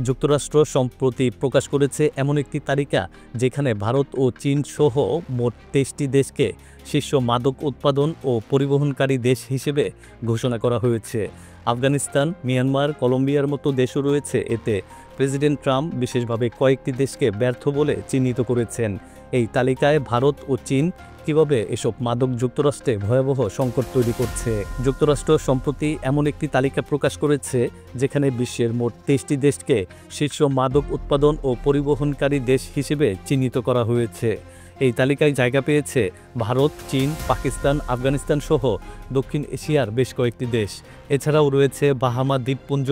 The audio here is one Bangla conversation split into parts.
যুক্তরাষ্ট্র সম্প্রতি প্রকাশ করেছে এমন একটি তালিকা যেখানে ভারত ও চীন সহ মোট ২৩টি দেশকে শীর্ষ মাদক উৎপাদন ও পরিবহনকারী দেশ হিসেবে ঘোষণা করা হয়েছে। আফগানিস্তান, মিয়ানমার, কলম্বিয়ার মতো দেশও রয়েছে এতে। প্রেসিডেন্ট ট্রাম্প বিশেষভাবে কয়েকটি দেশকে ব্যর্থ বলে চিহ্নিত করেছেন। এই তালিকায় ভারত ও চীন কিভাবে এসব মাদক যুক্তরাষ্ট্রে ভয়াবহ সংকট তৈরি করছে। যুক্তরাষ্ট্র সম্প্রতি এমন একটি তালিকা প্রকাশ করেছে যেখানে বিশ্বের মোট ২৩টি দেশকে শীর্ষ মাদক উৎপাদন ও পরিবহনকারী দেশ হিসেবে চিহ্নিত করা হয়েছে। এই তালিকায় জায়গা পেয়েছে ভারত, চীন, পাকিস্তান, আফগানিস্তান সহ দক্ষিণ এশিয়ার বেশ কয়েকটি দেশ। এছাড়াও রয়েছে বাহামা দ্বীপপুঞ্জ,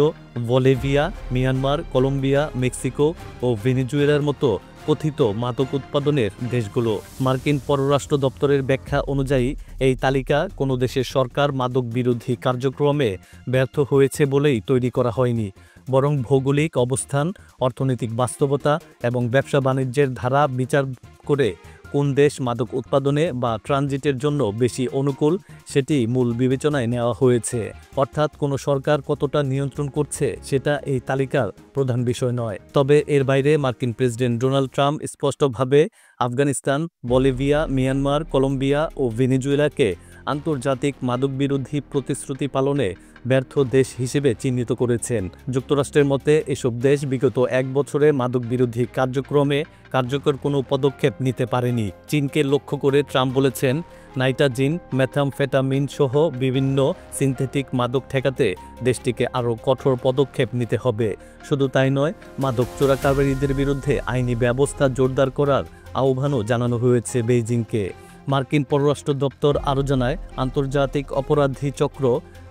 বলিভিয়া, মিয়ানমার, কলম্বিয়া, মেক্সিকো ও ভেনেজুয়েলার মতো কথিত মাদক উৎপাদনের দেশগুলো। মার্কিন পররাষ্ট্র দপ্তরের ব্যাখ্যা অনুযায়ী এই তালিকা কোনো দেশের সরকার মাদক বিরোধী কার্যক্রমে ব্যর্থ হয়েছে বলেই তৈরি করা হয়নি, বরং ভৌগোলিক অবস্থান, অর্থনৈতিক বাস্তবতা এবং ব্যবসা বাণিজ্যের ধারা বিচার করে কোন দেশ মাদক উৎপাদনে বা ট্রানজিটের জন্য বেশি অনুকূল সেটি মূল বিবেচনায় নেওয়া হয়েছে। অর্থাৎ কোনো সরকার কতটা নিয়ন্ত্রণ করছে সেটা এই তালিকার প্রধান বিষয় নয়। তবে এর বাইরে মার্কিন প্রেসিডেন্ট ডোনাল্ড ট্রাম্প স্পষ্টভাবে আফগানিস্তান, বলিভিয়া, মিয়ানমার, কলম্বিয়া ও ভেনেজুয়েলাকে আন্তর্জাতিক মাদকবিরোধী প্রতিশ্রুতি পালনে ব্যর্থ দেশ হিসেবে চিহ্নিত করেছেন। যুক্তরাষ্ট্রের মতে এসব দেশ বিগত ১ বছরে মাদকবিরোধী কার্যক্রমে কার্যকর কোনো পদক্ষেপ নিতে পারেনি। চীনকে লক্ষ্য করে ট্রাম্প বলেছেন, নাইট্রাজিন, মেথামফেটামিন সহ বিভিন্ন সিনথেটিক মাদক ঠেকাতে দেশটিকে আরও কঠোর পদক্ষেপ নিতে হবে। শুধু তাই নয়, মাদক চোরাকারবারিদের বিরুদ্ধে আইনি ব্যবস্থা জোরদার করার আহ্বানও জানানো হয়েছে বেইজিংকে। মার্কিন পররাষ্ট্র দপ্তর আরও জানায়, আন্তর্জাতিক অপরাধী চক্র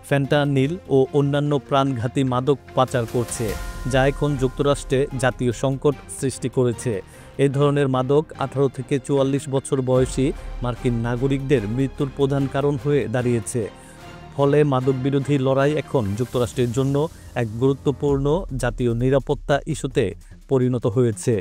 ফ্যান্টানিল ও অন্যান্য প্রাণঘাতী মাদক পাচার করছে, যা এখন যুক্তরাষ্ট্রে জাতীয় সংকট সৃষ্টি করেছে। এই ধরনের মাদক ১৮ থেকে ৪৪ বছর বয়সী মার্কিন নাগরিকদের মৃত্যুর প্রধান কারণ হয়ে দাঁড়িয়েছে। ফলে মাদক বিরোধী লড়াই এখন যুক্তরাষ্ট্রের জন্য এক গুরুত্বপূর্ণ জাতীয় নিরাপত্তা ইস্যুতে পরিণত হয়েছে।